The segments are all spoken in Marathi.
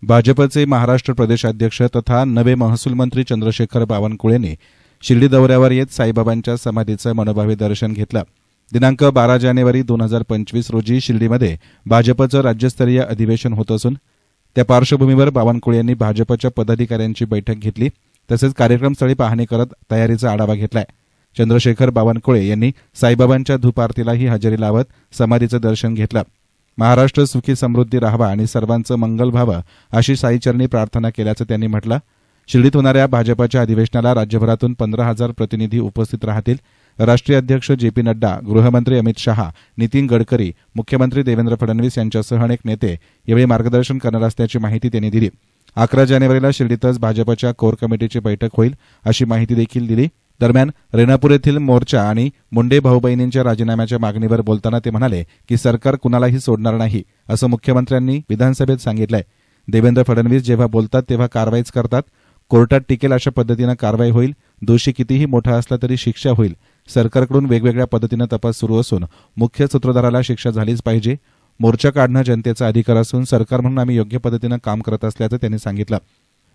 भाजपचे महाराष्ट्र प्रदेशाध्यक्ष तथा नवे महसूल मंत्री चंद्रशेखर बावनकुळेंनी शिर्डी दौऱ्यावर येत साईबाबांच्या समाधीचं मनोभावे दर्शन घेतलं. दिनांक 12 जानेवारी 2025 रोजी शिर्डीमध्ये भाजपचं राज्यस्तरीय अधिवेशन होत असून त्या पार्श्वभूमीवर बावनकुळे यांनी भाजपच्या पदाधिकाऱ्यांची बैठक घेतली. तसेच कार्यक्रमस्थळी पाहणी करत तयारीचा आढावा घेतलाय. चंद्रशेखर बावनकुळे यांनी साईबाबांच्या धूप आरतीलाही हजेरी लावत समाधीचं दर्शन घेतलं. महाराष्ट्र सुखी समृद्धी राहावा आणि सर्वांचं मंगल व्हावं अशी साईचरणी प्रार्थना केल्याचं त्यांनी म्हटलं. शिर्डीत होणाऱ्या भाजपच्या अधिवेशनाला राज्यभरातून 15,000 प्रतिनिधी उपस्थित राहतील. राष्ट्रीय अध्यक्ष जे.पी. नड्डा, गृहमंत्री अमित शहा, नितीन गडकरी, मुख्यमंत्री देवेंद्र फडणवीस यांच्यासह अनेक नेते यावेळी मार्गदर्शन करणार असल्याची माहिती त्यांनी दिली. 11 जानेवारीला शिर्डीतच भाजपच्या कोर कमिटीची बैठक होईल अशी माहिती देखील दिली. दरम्यान रेणापूर येथील मोर्चा आणि मुंडे भाऊ बहिणींच्या राजीनाम्याच्या मागणीवर बोलताना ते म्हणाले की सरकार कुणालाही सोडणार नाही असं मुख्यमंत्र्यांनी विधानसभेत सांगितलंय. देवेंद्र फडणवीस जेव्हा बोलतात तेव्हा कारवाईच करतात. कोर्टात टिकेल अशा पद्धतीनं कारवाई होईल. दोषी कितीही मोठा असला तरी शिक्षा होईल. सरकारकडून वेगवेगळ्या पद्धतीनं तपास सुरू असून मुख्य सूत्रधाराला शिक्षा झालीच पाहिजे. मोर्चा काढणं जनतेचा अधिकार असून सरकार म्हणून आम्ही योग्य पद्धतीनं काम करत असल्याचं त्यांनी सांगितलं.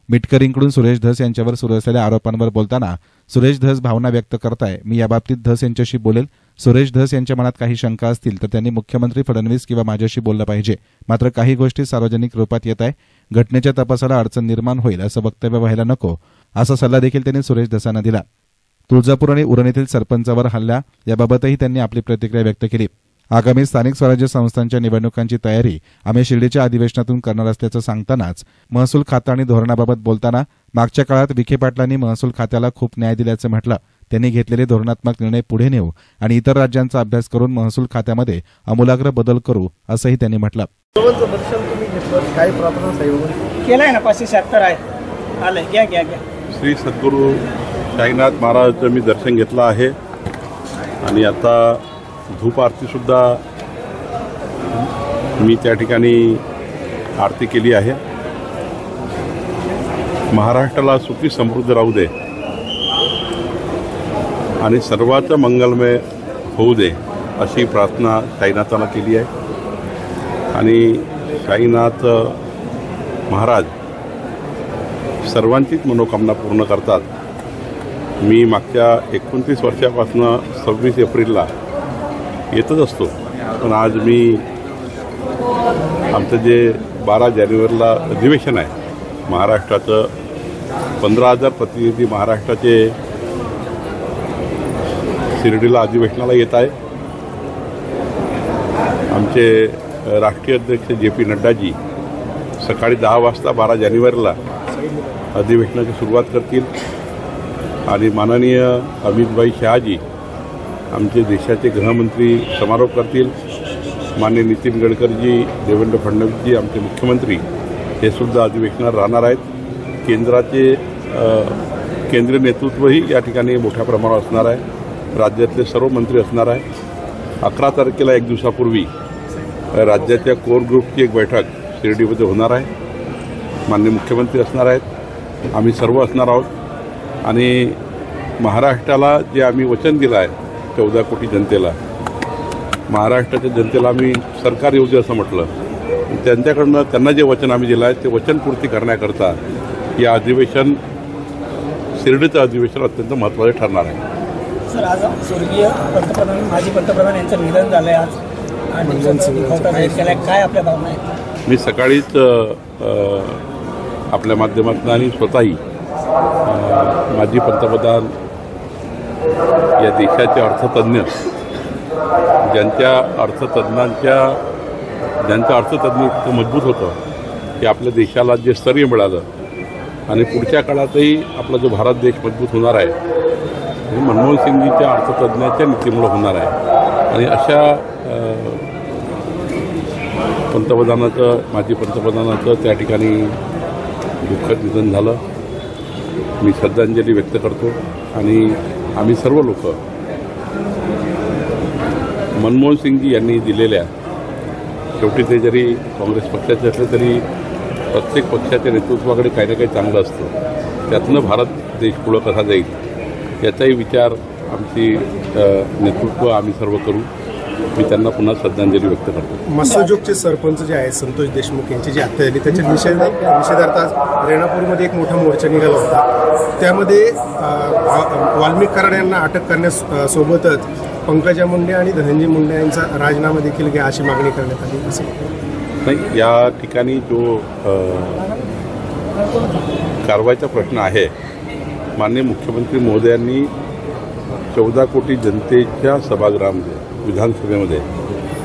मिटकरींकडून सुरेश धस यांच्यावर सुरू असलेल्या आरोपांवर बोलताना सुरेश धस भावना व्यक्त करताय. मी याबाबतीत धस यांच्याशी बोलेल. सुरेश धस यांच्या मनात काही शंका असतील तर त्यांनी मुख्यमंत्री फडणवीस किंवा माझ्याशी बोललं पाहिजे. मात्र काही गोष्टी सार्वजनिक रूपात येत आहे. घटनेच्या तपासाला अडचण निर्माण होईल असं वक्तव्य व्हायला नको असा सल्ला देखील त्यांनी सुरेश धसांना दिला. तुळजापूर आणि उरण येथील सरपंचावर हल्ला याबाबतही त्यांनी आपली प्रतिक्रिया व्यक्त केली. आगामी स्थानिक स्वराज्य संस्थांच्या निवडणुकांची तयारी आम्ही शिर्डीच्या अधिवेशनातून करणार असल्याचं सांगतानाच महसूल खातं आणि धोरणाबाबत बोलताना मागच्या काळात विखे पाटलांनी महसूल खात्याला खूप न्याय दिल्याचं म्हटलं. त्यांनी घेतलेले धोरणात्मक निर्णय पुढे नेऊ आणि इतर राज्यांचा अभ्यास करून महसूल खात्यामध्ये आमूलाग्र बदल करू असंही त्यांनी म्हटलं. श्री सद्गुरू साईनाथ महाराजांचं मी दर्शन घेतलं आहे आणि आता धूप आरती सुद्धा मी त्या ठिकाणी आरती केली आहे. महाराष्ट्राला सुखी समृद्ध राहू दे आणि सर्वांचं मंगलमय होऊ दे अशी प्रार्थना साईनाथांना केली आहे. आणि साईनाथ महाराज सर्वांचीच मनोकामना पूर्ण करतात. मी मागच्या 29 वर्षापासून 26 एप्रिलला येतच असतो. पण आज मी आमचं जे 12 जानेवारीला अधिवेशन आहे महाराष्ट्राचं 15,000 प्रतिनिधी महाराष्ट्राचे शिर्डीला अधिवेशनाला येत आहे. आमचे राष्ट्रीय अध्यक्ष जे.पी. नड्डाजी सकाळी 10 वाजता 12 जानेवारीला अधिवेशनाची सुरुवात करतील आणि माननीय अमितभाई शहाजी आमचे देशाचे गृहमंत्री समारोप करतील. माननीय नितीन गडकरीजी, देवेंद्र फडणवीसजी आमचे मुख्यमंत्री हे सुद्धा अधिवेशनात राहणार आहेत. केंद्राचे केंद्रीय नेतृत्वही या ठिकाणी मोठ्या प्रमाणावर असणार आहे. राज्यातले सर्व मंत्री असणार आहे. 11 तारखेला एक दिवसापूर्वी राज्याच्या कोर ग्रुपची एक बैठक शिर्डीमध्ये होणार आहे. माननीय मुख्यमंत्री असणार आहेत. आम्ही सर्व असणार आहोत आणि महाराष्ट्राला जे आम्ही वचन दिलं आहे 14 कोटी जनतेला, महाराष्ट्राच्या जनतेला आम्ही सरकार येऊ दे असं म्हटलं. त्यांच्याकडनं त्यांना जे वचन आम्ही दिलं आहे ते वचनपूर्ती करण्याकरता या अधिवेशन शिर्डीचं अधिवेशन अत्यंत महत्त्वाचे ठरणार आहे. सर, आज स्वर्गीय पंतप्रधान माजी पंतप्रधान यांचं निधन झालं आहे. आज काय आपल्या भावना आहेत? मी सकाळीच आपल्या माध्यमातून आणि स्वतःही माजी पंतप्रधान या देशाचे अर्थतज्ञ ज्यांचं अर्थतज्ञ इतकं मजबूत होतं की आपल्या देशाला जे स्थैर्य मिळालं आणि पुढच्या काळातही आपला जो भारत देश मजबूत होणार आहे हे मनमोहन सिंगजीच्या अर्थतज्ञाच्या नीतीमुळे होणार आहे. आणि अशा माजी पंतप्रधानाचं त्या ठिकाणी दुःखद निधन झालं. मी श्रद्धांजली व्यक्त करतो आणि आम्ही सर्व लोक मनमोहन सिंगजी यांनी दिलेल्या, शेवटी ते जरी काँग्रेस पक्षाचे असले तरी प्रत्येक पक्षाच्या नेतृत्वाकडे काही ना काही चांगलं असतं. त्यातनं भारत देश पुढं कसा जाईल याचाही विचार आमची नेतृत्व आम्ही सर्व करू. मी त्यांना पुन्हा श्रद्धांजली व्यक्त करतो. मस्सोजोगचे सरपंच जे आहेत संतोष देशमुख यांची जी हत्या झाली त्याच्या निषेधार्थ आज रेणापूरमध्ये एक मोठा मोर्चा निघाला होता. त्यामध्ये वाल्मिक कराड यांना अटक करण्यासोबतच पंकजा मुंडे आणि धनंजय मुंडे यांचा राजीनामा देखील घ्या अशी मागणी करण्यात आली. नाही, या ठिकाणी जो कारवाईचा प्रश्न आहे, माननीय मुख्यमंत्री महोदयांनी 14 कोटी जनतेच्या सभागृहामध्ये, विधानसभेमध्ये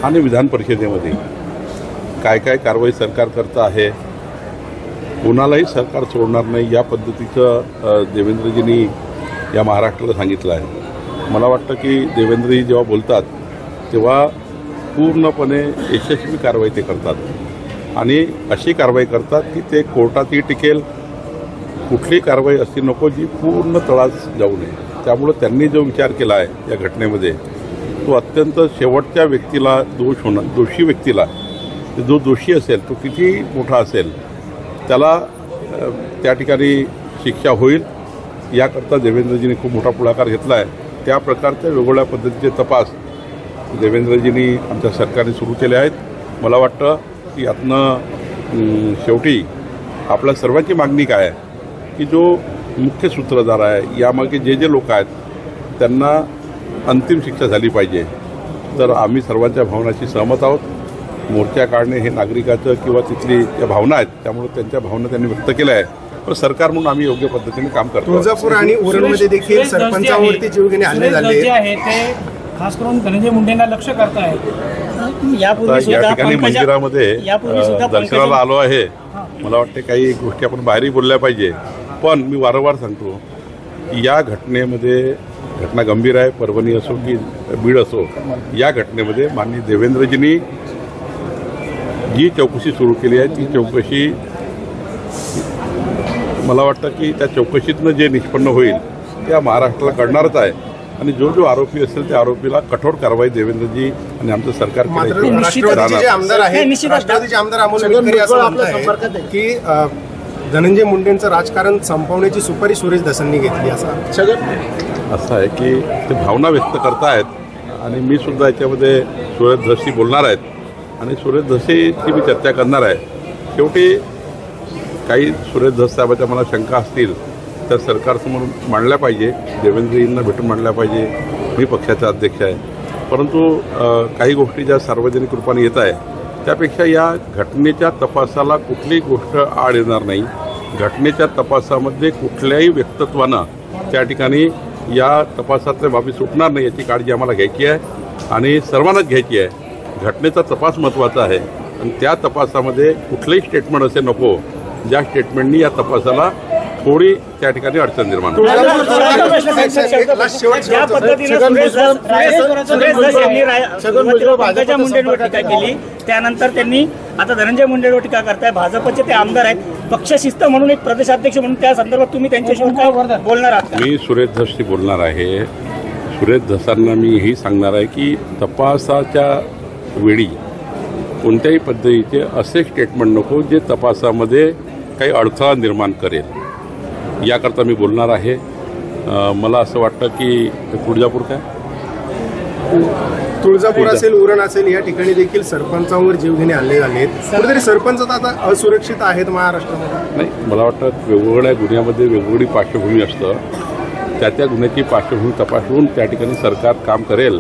आणि विधान परिषदेमध्ये काय काय कारवाई सरकार करतं आहे, कोणालाही सरकार सोडणार नाही, या पद्धतीचं देवेंद्रजींनी या महाराष्ट्राला सांगितलं आहे. मला वाटतं की देवेंद्रजी जेव्हा बोलतात तेव्हा पूर्णपणे यशस्वी कारवाई ते करतात आणि अशी कारवाई करतात की ते कोर्टातही टिकेल. कुठली कारवाई अशी नको जी पूर्ण तळास जाऊ नये. त्यामुळं त्यांनी जो विचार केला आहे या घटनेमध्ये तो अत्यंत शेवटच्या व्यक्तीला दोषी व्यक्तीला, जो दोषी असेल तो किती मोठा असेल त्याला त्या ठिकाणी शिक्षा होईल याकरता देवेंद्रजींनी खूप मोठा पुढाकार घेतला आहे. त्या प्रकारच्या वेगवेगळ्या पद्धतीचे तपास देवेंद्रजींनी आमच्या सरकारने सुरू केले आहेत. मला वाटतं की यातनं शेवटी आपल्या सर्वांची मागणी काय आहे की जो मुख्य सूत्रधार आहे, यामागे जे लोक आहेत त्यांना अंतिम शिक्षा झाली पाहिजे. तर आम्ही सर्वांच्या भावनाशी सहमत आहोत. मोर्चा काढणे हे नागरिकाचं किंवा तिथली ज्या भावना आहेत त्यामुळे त्यांच्या भावना त्यांनी व्यक्त केल्या आहे. पण सरकार म्हणून आम्ही योग्य पद्धतीने काम करतो. तुळजापूर आणि उरणमध्ये देखील सरपंचावरती जीवघेणे हल्ले झाले ते खास करून धनंजय मुंडेंना लक्ष करताय. या ठिकाणी मंदिरामध्ये दर्शनाला आलो आहे. मला वाटते काही गोष्टी आपण बाहेरही बोलल्या पाहिजे. पण मी वारंवार सांगतो या घटनेमध्ये, घटना गंभीर आहे, परभणी असो की बीड असो, या घटनेमध्ये माननीय देवेंद्रजींनी जी चौकशी सुरू केली आहे ती चौकशी मला वाटतं की त्या चौकशीतनं जे निष्पन्न होईल त्या महाराष्ट्राला कळणारच आहे. आणि जो आरोपी असेल त्या आरोपीला कठोर कारवाई देवेंद्रजी आणि आमचं सरकार राष्ट्रवादीचे आमदार अमोल मिटकरी असं म्हणतात की धनंजय मुंडेंचं राजकारण संपवण्याची सुपारी सुरेश धसांनी घेतली. असं आहे की ते भावना व्यक्त करतायत आणि मी सुद्धा याच्यामध्ये सुरेश धसशी बोलणार आहेत आणि सुरेश धसेची मी चर्चा करणार आहे. शेवटी काही सुरेश धस साहेबांच्या मला शंका असतील तर सरकारसमोर मांडल्या पाहिजे, देवेंद्रजींना भेटून मांडल्या पाहिजे. मी पक्षाचा अध्यक्ष आहे. परंतु काही गोष्टी ज्या सार्वजनिक रूपाने येत आहे त्यापेक्षा या घटनेच्या तपासाला कुठलीही गोष्ट आड येणार नाही. घटनेच्या तपासामध्ये कुठल्याही व्यक्तित्वानं त्या ठिकाणी या तपासातल्या बाबी सुटणार नाही याची काळजी आम्हाला घ्यायची आहे आणि सर्वांनाच घ्यायची आहे. घटनेचा तपास महत्त्वाचा आहे आणि त्या तपासामध्ये कुठलंही स्टेटमेंट असे नको ज्या स्टेटमेंटनी या तपासाला थोडी त्या ठिकाणी अडचण निर्माण होईल. पंकजा मुंडेंवर टीका केली, त्यानंतर त्यांनी आता धनंजय मुंडेंवर टीका करताय. भाजपचे ते आमदार आहेत, पक्षशिस्त म्हणून एक प्रदेशाध्यक्ष म्हणून त्या संदर्भात तुम्ही त्यांच्याशी काय बोलणार आहात? मी सुरेश धसशी बोलणार आहे. सुरेश धसांना मी हेही सांगणार आहे की तपासाच्या वेळी कोणत्याही पद्धतीचे असे स्टेटमेंट नको जे तपासामध्ये काही अडथळा निर्माण करेल, याकरता मी बोलणार आहे. मला असं वाटतं की तुळजापूर असेल, उरण असेल, या ठिकाणी देखील सरपंचांवर जीवघेणे हल्ले झालेत. कुठेतरी सरपंच आता असुरक्षित आहेत महाराष्ट्रामध्ये. नाही, मला वाटतं वेगवेगळ्या गुन्ह्यामध्ये वेगवेगळी पार्श्वभूमी असतं. त्या गुन्ह्याची पार्श्वभूमी तपासून त्या ठिकाणी सरकार काम करेल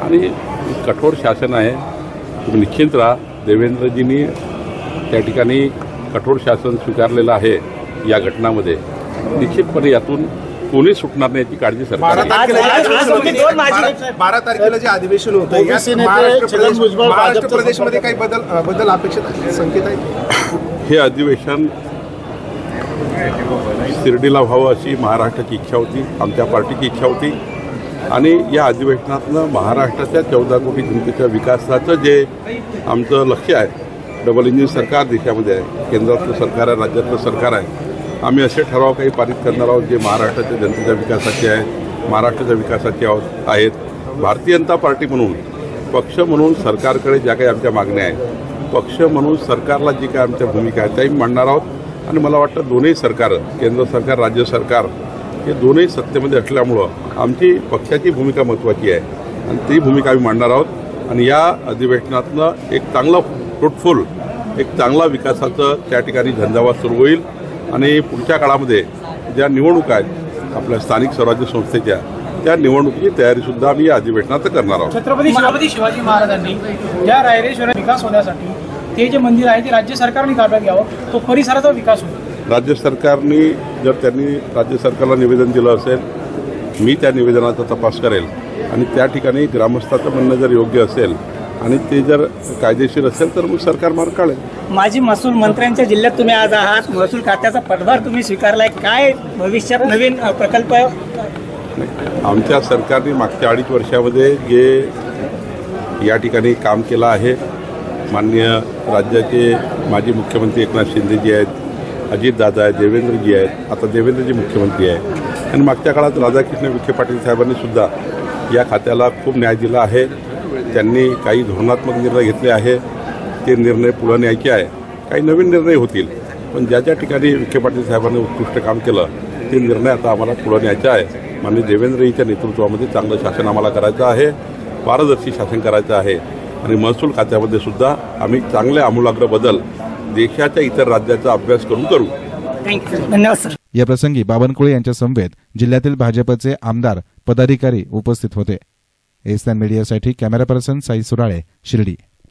आणि कठोर शासन आहे. तुम्ही निश्चिंत राहा. देवेंद्रजींनी त्या ठिकाणी कठोर शासन स्वीकारलेलं आहे. या घटनामध्ये निश्चितपणे यातून कोणी सुटणार नाही याची काळजी सरकार. 12 तारखेला जे अधिवेशन होतं महाराष्ट्र प्रदेशमध्ये काही बदल अपेक्षित संकेत आहेत? हे अधिवेशन शिर्डीला व्हावं अशी महाराष्ट्राची इच्छा होती, आमच्या पार्टीची इच्छा होती आणि या अधिवेशनातनं महाराष्ट्राच्या 14 कोटी जनतेच्या विकासाचं जे आमचं लक्ष आहे, डबल इंजिन सरकार देशामध्ये आहे, केंद्रातलं सरकार आहे, राज्यातलं सरकार आहे. आम्ही असे ठराव काही पारित करणार आहोत जे महाराष्ट्राच्या जनतेच्या विकासाचे आहेत, महाराष्ट्राच्या विकासाचे आहेत. भारतीय जनता पार्टी म्हणून, पक्ष म्हणून सरकारकडे ज्या काही आमच्या मागण्या आहेत, पक्ष म्हणून सरकारला जी काही आमच्या भूमिका आहेत त्याही मांडणार आहोत. आणि मला वाटतं दोन्ही सरकारं, केंद्र सरकार, राज्य सरकार, हे दोन्ही सत्तेमध्ये असल्यामुळं आमची पक्षाची भूमिका महत्त्वाची आहे आणि ती भूमिका आम्ही मांडणार आहोत. आणि या अधिवेशनातनं एक चांगलं फ्रुटफुल एक चांगला विकासाचं त्या ठिकाणी झंझावात सुरू होईल आणि पुढच्या काळामध्ये ज्या निवडणुका आहेत आपल्या स्थानिक स्वराज्य संस्थेच्या त्या निवडणुकीची तयारीसुद्धा आम्ही या अधिवेशनात करणार आहोत. छत्रपती शिवाजी महाराजांनी या रायरेश्वरात विकास होण्यासाठी ते जे मंदिर आहे ते राज्य सरकारने ताब्यात घ्यावं, तो परिसराचा विकास होईल. राज्य सरकारने जर त्यांनी राज्य सरकारला निवेदन दिलं असेल, मी त्या निवेदनाचा तपास करेल आणि त्या ठिकाणी ग्रामस्थाचं म्हणणं जर योग्य असेल आणि ते जर कायदेशीर असेल तर मग सरकार मार्ग काढेल. माजी महसूल मंत्र्यांच्या जिल्ह्यात तुम्ही आज आहात, महसूल खात्याचा पदभार तुम्ही स्वीकारलाय, काय भविष्यात नवीन प्रकल्प? आमच्या सरकारने मागच्या 2.5 वर्षामध्ये जे या ठिकाणी काम केलं आहे, माननीय राज्याचे माजी मुख्यमंत्री एकनाथ शिंदेजी आहेत, अजितदादा आहेत, देवेंद्रजी आहेत, आता देवेंद्रजी मुख्यमंत्री आहेत आणि मागच्या काळात राधाकृष्ण विखे पाटील साहेबांनी सुद्धा या खात्याला खूप न्याय दिला आहे. त्यांनी काही धोरणात्मक निर्णय घेतले आहे, ते निर्णय पुढे न्यायचे आहे. काही नवीन निर्णय होतील, पण ज्या ठिकाणी विखे पाटील साहेबांनी उत्कृष्ट काम केलं ते निर्णय आता आम्हाला पुढे न्यायचे आहे. माननीय देवेंद्रजीच्या नेतृत्वामध्ये चांगलं शासन आम्हाला करायचं आहे, पारदर्शी शासन करायचं आहे आणि महसूल खात्यामध्ये सुद्धा आम्ही चांगले आमूलाग्र बदल देशाच्या इतर राज्याचा अभ्यास करून करू. थँक्यू, धन्यवाद सर. या प्रसंगी बावनकुळे यांच्या समवेत जिल्ह्यातील भाजपचे आमदार पदाधिकारी उपस्थित होते. एसएन मीडियासाठी कॅमेरा पर्सन साई सुराळे, शिर्डी.